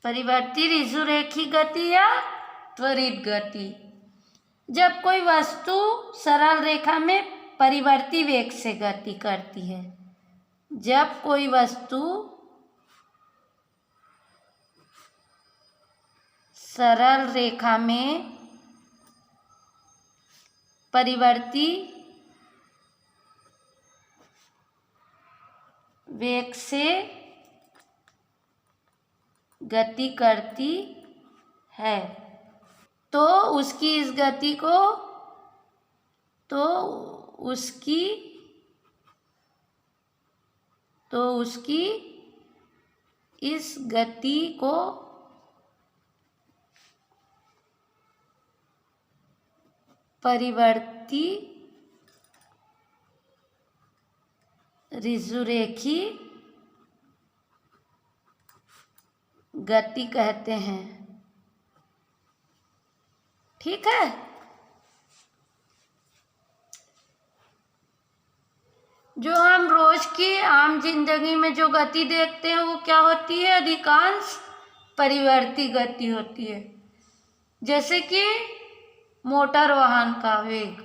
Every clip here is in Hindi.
परिवर्ती ऋजुरेखी गति या त्वरित गति। जब कोई वस्तु सरल रेखा में परिवर्ती वेग से गति करती है। जब कोई वस्तु सरल रेखा में परिवर्ती वेग से गति करती है तो उसकी इस गति को उसकी इस गति को परिवर्ती ऋजुरेखी गति कहते हैं। ठीक है। जो हम रोज की आम जिंदगी में जो गति देखते हैं वो क्या होती है? अधिकांश परिवर्ती गति होती है। जैसे कि मोटर वाहन का वेग,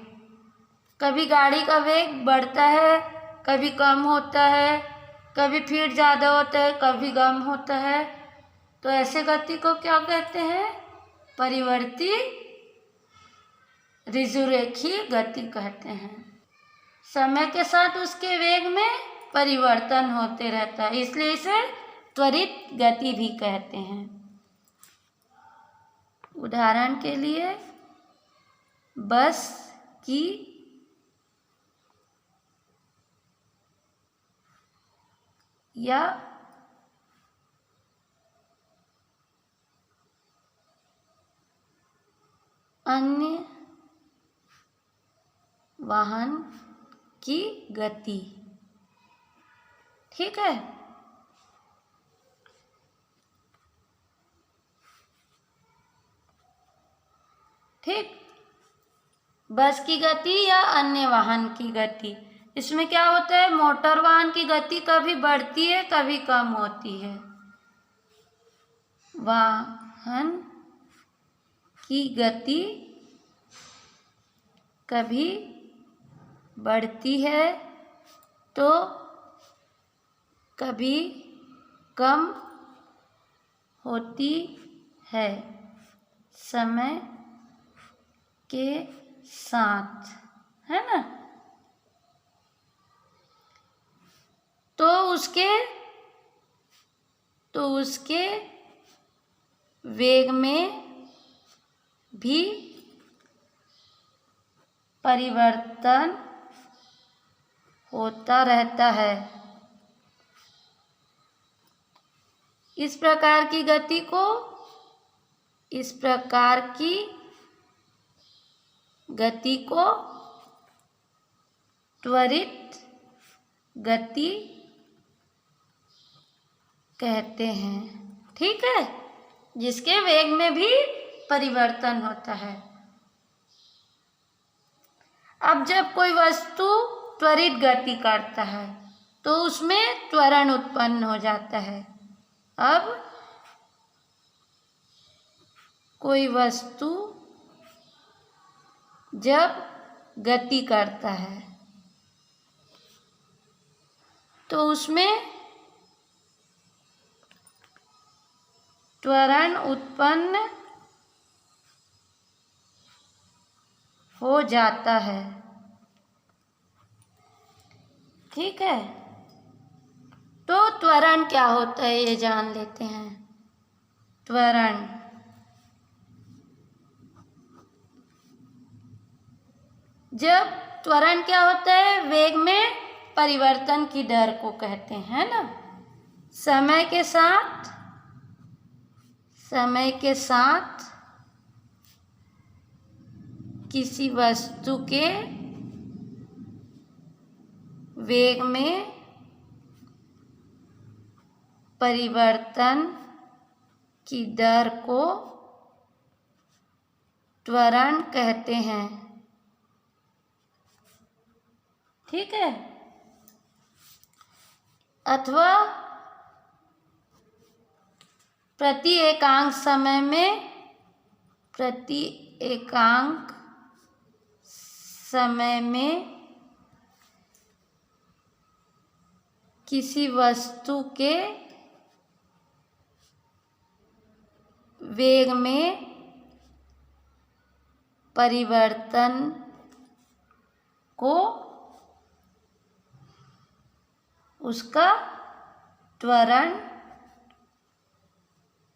कभी गाड़ी का वेग बढ़ता है, कभी कम होता है, कभी फिर ज़्यादा होता है, कभी कम होता है। तो ऐसे गति को क्या कहते हैं? परिवर्ती ऋजुरेखी गति कहते हैं। समय के साथ उसके वेग में परिवर्तन होते रहता है, इसलिए इसे त्वरित गति भी कहते हैं। उदाहरण के लिए बस की या अन्य वाहन की गति। ठीक है। ठीक, बस की गति या अन्य वाहन की गति, इसमें क्या होता है? मोटर वाहन की गति कभी बढ़ती है, कभी कम होती है। वाहन की गति कभी बढ़ती है तो कभी कम होती है समय के साथ, है ना। तो उसके वेग में भी परिवर्तन होता रहता है। इस प्रकार की गति को त्वरित गति कहते हैं। ठीक है, जिसके वेग में भी परिवर्तन होता है। अब जब कोई वस्तु त्वरित गति करता है तो उसमें त्वरण उत्पन्न हो जाता है। अब कोई वस्तु जब गति करता है तो उसमें त्वरण उत्पन्न हो जाता है। ठीक है, तो त्वरण क्या होता है ये जान लेते हैं। त्वरण जब त्वरण क्या होता है? वेग में परिवर्तन की दर को कहते हैं ना। समय के साथ किसी वस्तु के वेग में परिवर्तन की दर को त्वरण कहते हैं। ठीक है, अथवा प्रति एकांक समय में, प्रति एकांक समय में किसी वस्तु के वेग में परिवर्तन को उसका त्वरण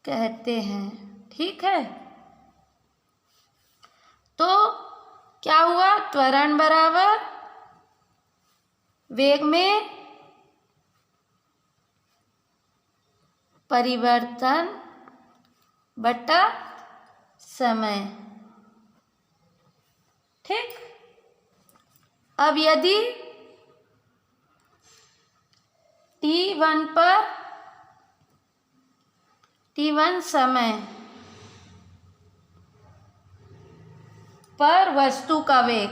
कहते हैं। ठीक है, तो क्या हुआ? त्वरण बराबर वेग में परिवर्तन बटा समय। ठीक, अब यदि t1 पर, t1 समय पर वस्तु का वेग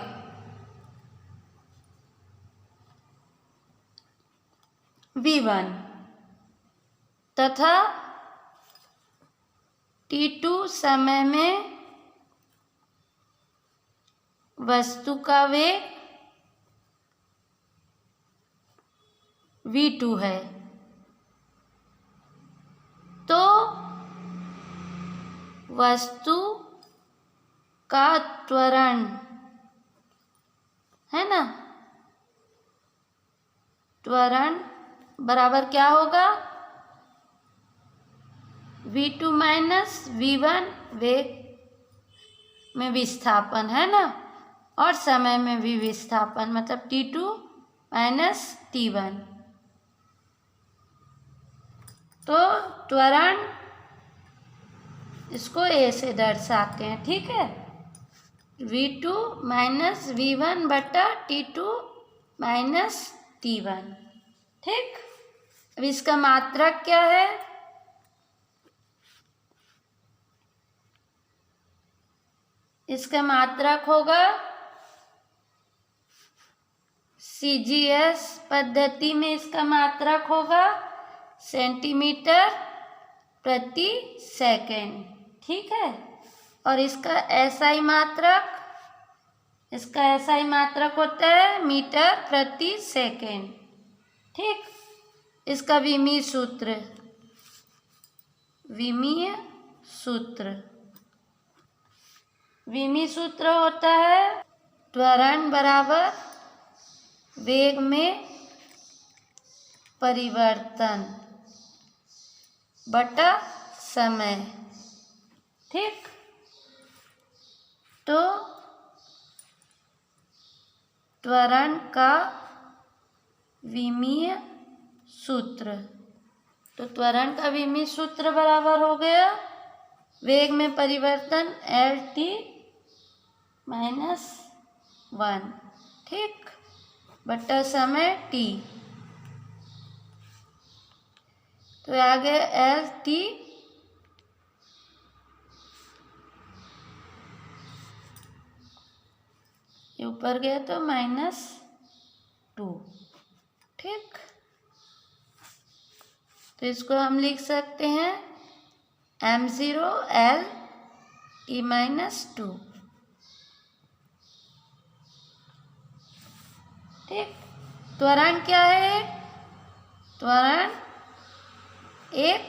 v1 तथा t2 समय में वस्तु का वेग v2 है, तो वस्तु का त्वरण है ना, त्वरण बराबर क्या होगा? v2 माइनस v1, वेग में विस्थापन है ना, और समय में भी विस्थापन, मतलब t2 माइनस t1। तो त्वरण इसको a से दर्शाते हैं। ठीक है, v2 माइनस v1 बटा t2 माइनस t1। ठीक, अब इसका मात्रक क्या है? इसका मात्रक होगा CGS पद्धति में, इसका मात्रक होगा सेंटीमीटर प्रति सेकंड। ठीक है, और इसका SI मात्रक, इसका SI मात्रक होता है मीटर प्रति सेकंड। ठीक, इसका विमीय सूत्र, विमीय सूत्र, विमीय सूत्र होता है त्वरण बराबर वेग में परिवर्तन बटा समय। ठीक, तो त्वरण का विमीय सूत्र, तो त्वरण का विमीय सूत्र बराबर हो गया वेग में परिवर्तन LT माइनस 1। ठीक, बटा समय T, तो आ गया LT ऊपर गया तो -2। ठीक, तो इसको हम लिख सकते हैं m0 L T माइनस 2। ठीक, त्वरण क्या है? त्वरण एक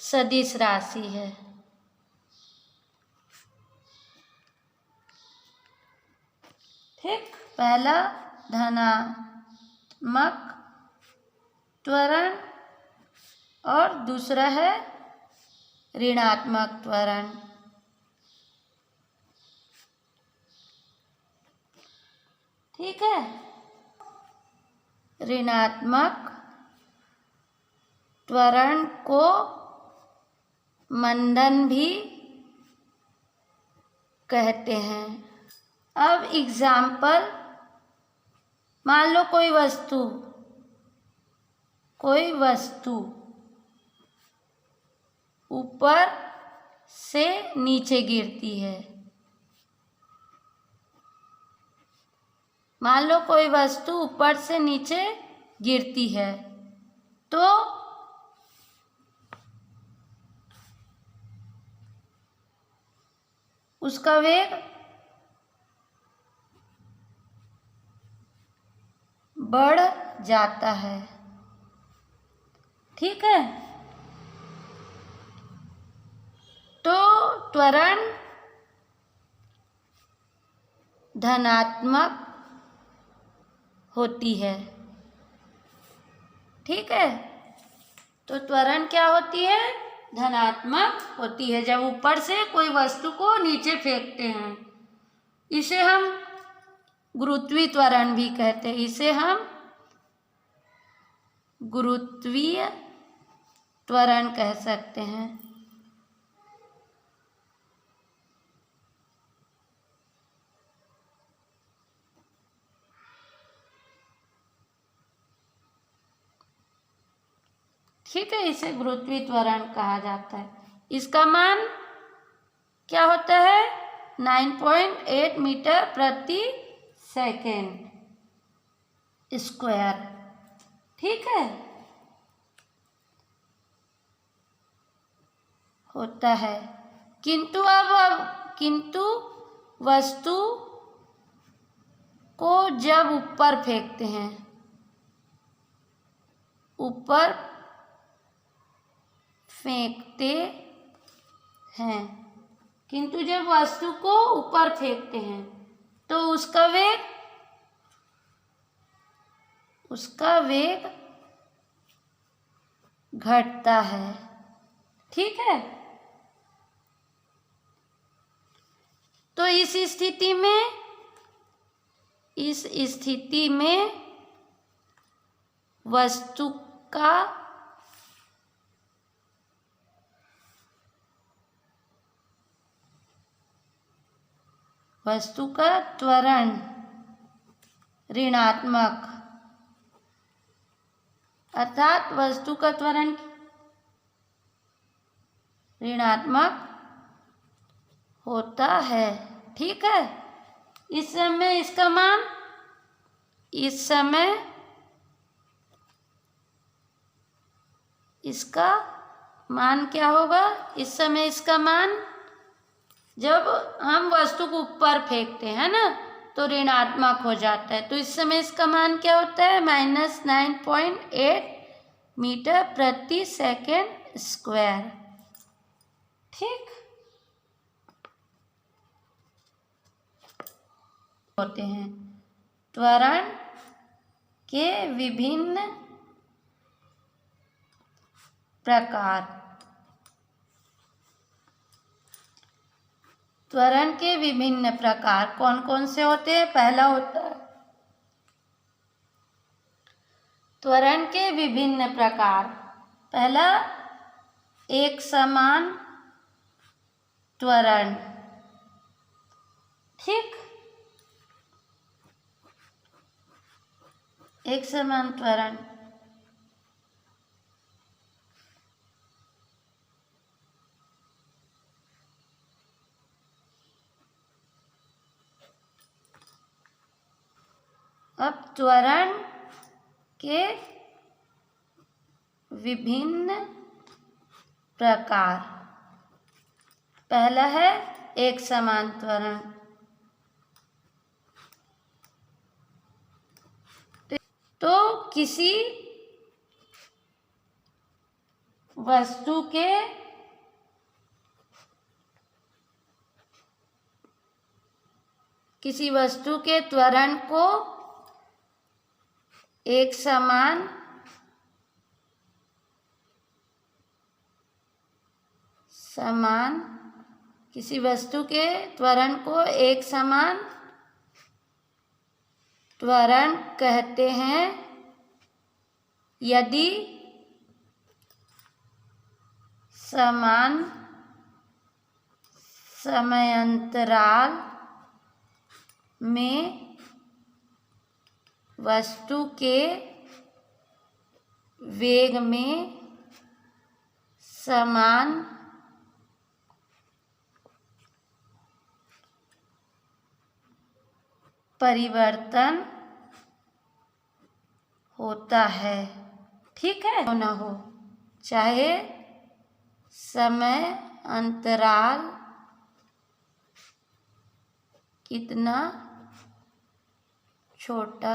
सदिश राशि है। ठीक, पहला धनात्मक त्वरण और दूसरा है ऋणात्मक त्वरण। ठीक है, ऋणात्मक त्वरण को मंदन भी कहते हैं। अब एग्जाम्पल, मान लो कोई वस्तु ऊपर से नीचे गिरती है। मान लो कोई वस्तु ऊपर से नीचे गिरती है, तो उसका वेग बढ़ जाता है। ठीक है, तो त्वरण धनात्मक होती है। ठीक है, तो त्वरण क्या होती है? धनात्मक होती है। जब ऊपर से कोई वस्तु को नीचे फेंकते हैं, इसे हम गुरुत्वीय त्वरण भी कहते हैं। इसे हम गुरुत्वीय त्वरण कह सकते हैं। ठीक है, इसे गुरुत्वीय त्वरण कहा जाता है। इसका मान क्या होता है? 9.8 मीटर प्रति सेकेंड स्क्वायर। ठीक है, होता है। किंतु वस्तु को जब ऊपर फेंकते हैं, ऊपर फेंकते हैं, किंतु जब वस्तु को ऊपर फेंकते हैं तो उसका वेग घटता है। ठीक है, तो इस स्थिति में वस्तु का त्वरण ऋणात्मक, अर्थात वस्तु का त्वरण ऋणात्मक होता है। ठीक है, इस समय इसका मान क्या होगा? इस समय इसका मान, जब हम वस्तु को ऊपर फेंकते हैं ना, तो ऋणात्मक हो जाता है। तो इस समय इसका मान क्या होता है? -9.8 मीटर प्रति सेकेंड स्क्वायर। ठीक, होते हैं। त्वरण के विभिन्न प्रकार। त्वरण के विभिन्न प्रकार कौन कौन से होते हैं? पहला होता है त्वरण के विभिन्न प्रकार। पहला, एक समान त्वरण। ठीक, एक समान त्वरण। अब त्वरण के विभिन्न प्रकार। पहला है एक समान त्वरण। तो किसी वस्तु के त्वरण को एक समान किसी वस्तु के त्वरण को एक समान त्वरण कहते हैं यदि समान समयांतराल में वस्तु के वेग में समान परिवर्तन होता है। ठीक है, ना हो, चाहे समय अंतराल कितना छोटा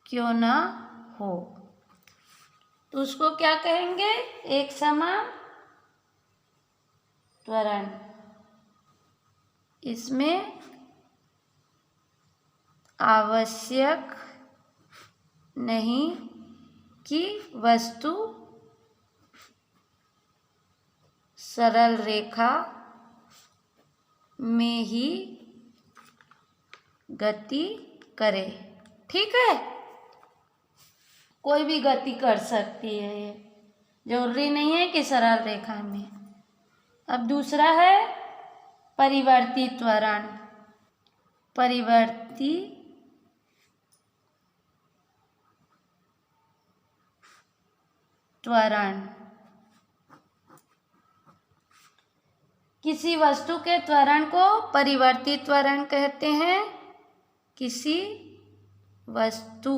क्यों ना हो, तो उसको क्या कहेंगे? एक समान त्वरण। इसमें आवश्यक नहीं कि वस्तु सरल रेखा में ही गति करे। ठीक है, कोई भी गति कर सकती है, ये जरूरी नहीं है कि सरल रेखा में। अब दूसरा है परिवर्ती त्वरण। परिवर्ती त्वरण किसी वस्तु के त्वरण को परिवर्ती त्वरण कहते हैं। किसी वस्तु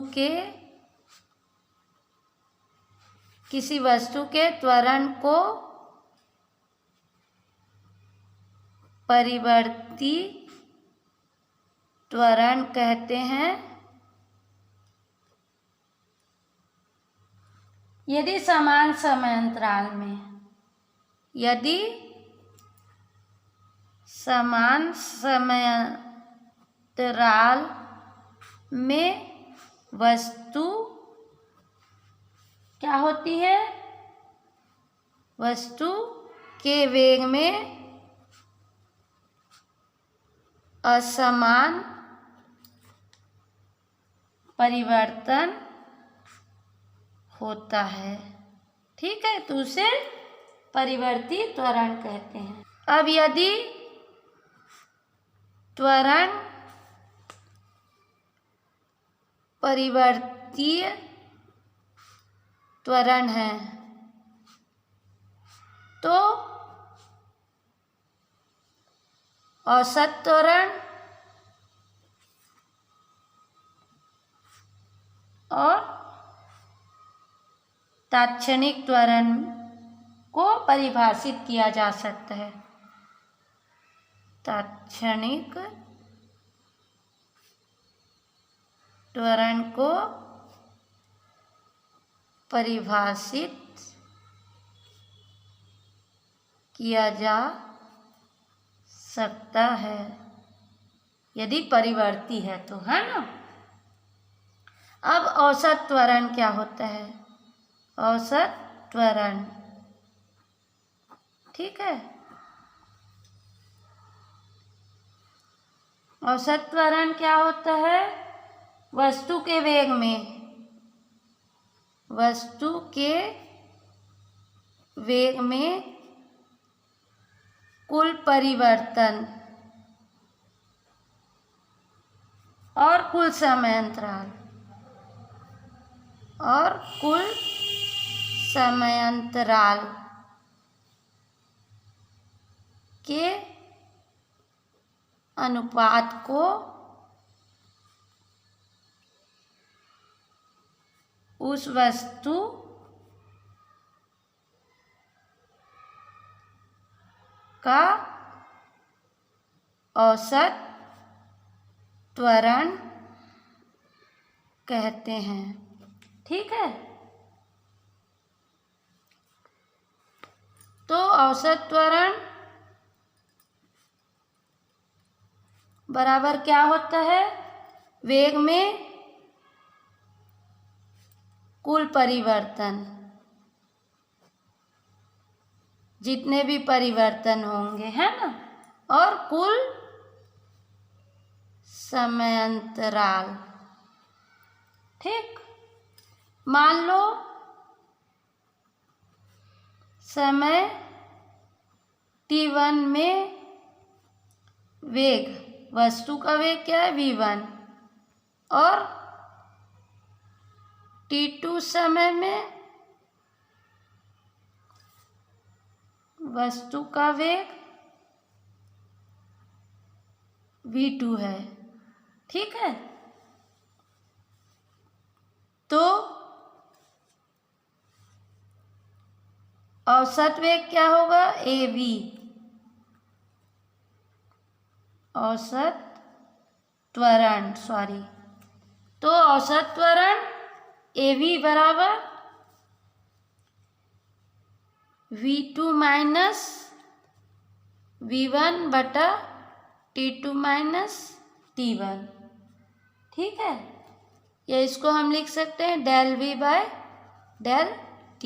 के त्वरण को परिवर्ती त्वरण कहते हैं यदि समान समयांतराल में वस्तु क्या होती है? वस्तु के वेग में असमान परिवर्तन होता है। ठीक है, तो उसे परिवर्ती त्वरण कहते हैं। अब यदि त्वरण परिवर्तीय त्वरण है तो औसत त्वरण और तात्क्षणिक त्वरण को परिभाषित किया जा सकता है। तात्क्षणिक त्वरण को परिभाषित किया जा सकता है यदि परिवर्ती है तो, है ना। अब औसत त्वरण क्या होता है? औसत त्वरण, ठीक है, औसत त्वरण क्या होता है? वस्तु के वेग में कुल परिवर्तन और कुल समयांतराल के अनुपात को उस वस्तु का औसत त्वरण कहते हैं। ठीक है, तो औसत त्वरण बराबर क्या होता है? वेग में कुल परिवर्तन, जितने भी परिवर्तन होंगे, है ना, और कुल समयांतराल। ठीक, मान लो समय t1 में वेग, वस्तु का वेग क्या है? v1, और t2 समय में वस्तु का वेग v2 है। ठीक है, तो औसत वेग क्या होगा? av, औसत त्वरण, तो औसत त्वरण AV बराबर V2 माइनस V1 बटा T2 माइनस T1। ठीक है, या इसको हम लिख सकते हैं del V by del T।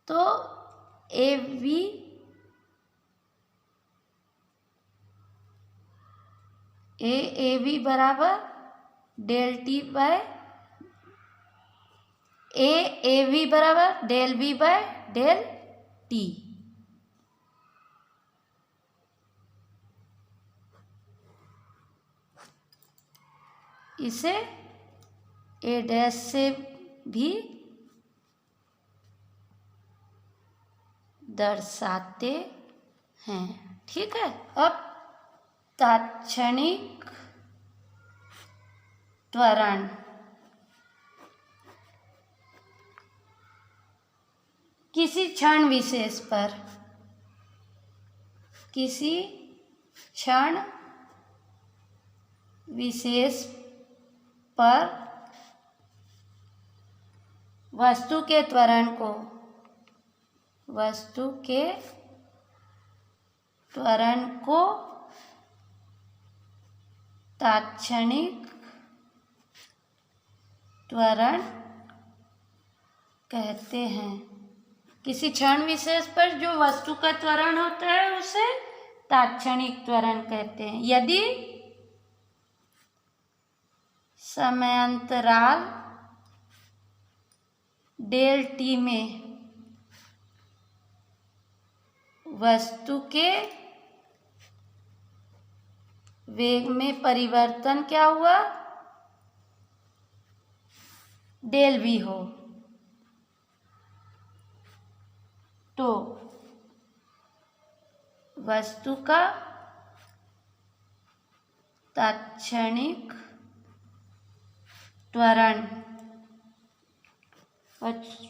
तो AV बराबर डेल T बाय AV बराबर del V by del T। इसे A डैश से भी दर्शाते हैं। ठीक है, अब तात्क्षणिक त्वरण। किसी क्षण विशेष पर, किसी क्षण विशेष पर वस्तु के त्वरण को, वस्तु के त्वरण को तात्क्षणिक त्वरण कहते हैं। किसी क्षण विशेष पर जो वस्तु का त्वरण होता है उसे तात्क्षणिक त्वरण कहते हैं। यदि समयांतराल डेल T में वस्तु के वेग में परिवर्तन क्या हुआ, डेल V हो, तो वस्तु का तात्क्षणिक त्वरण,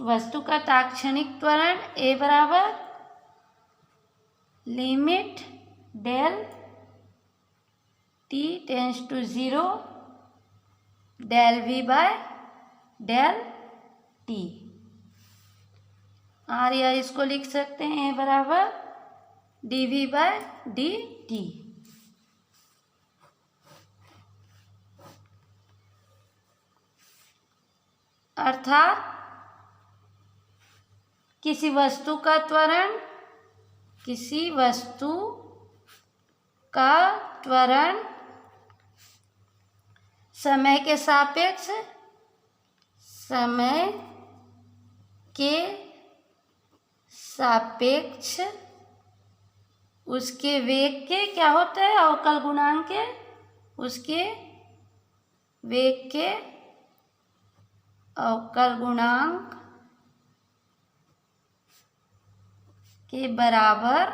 वस्तु का तात्क्षणिक त्वरण A बराबर limit del T tends to 0 del V by del T। और या इसको लिख सकते हैं A बराबर dV बाय dt। अर्थात किसी वस्तु का त्वरण, किसी वस्तु का त्वरण समय के सापेक्ष, समय के सापेक्ष उसके वेग के क्या होता है, अवकल गुणांक के, उसके वेग के अवकल गुणांक के बराबर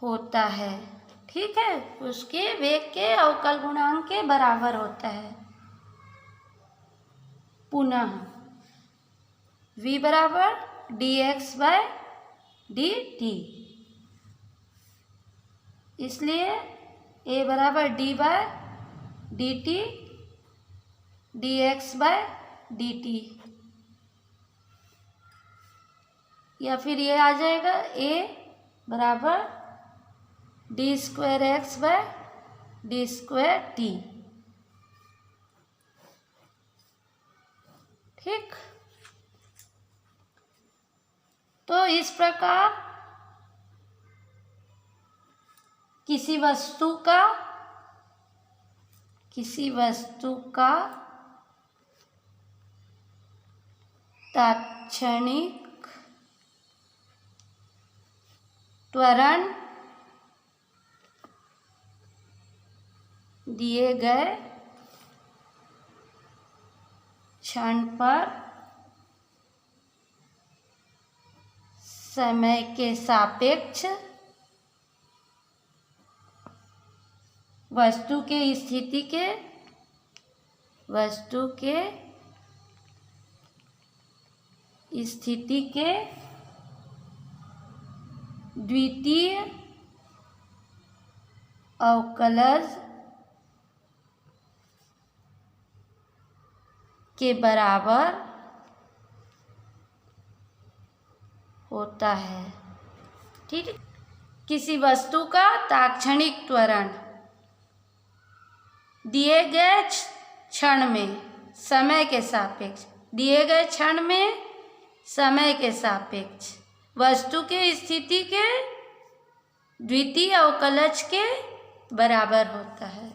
होता है। ठीक है, उसके वेग के अवकल गुणांक के बराबर होता है। पुनः V बराबर dx बाय dt, इसलिए A बराबर d by dt dx by dt, या फिर ये आ जाएगा A बराबर d square x by d square t। ठीक, तो इस प्रकार किसी वस्तु का तात्क्षणिक त्वरण दिए गए क्षण पर समय के सापेक्ष वस्तु के स्थिति के द्वितीय अवकलज के बराबर होता है। ठीक है। किसी वस्तु का तात्क्षणिक त्वरण दिए गए क्षण में समय के सापेक्ष, दिए गए क्षण में समय के सापेक्ष वस्तु के स्थिति के द्वितीय अवकलज के बराबर होता है।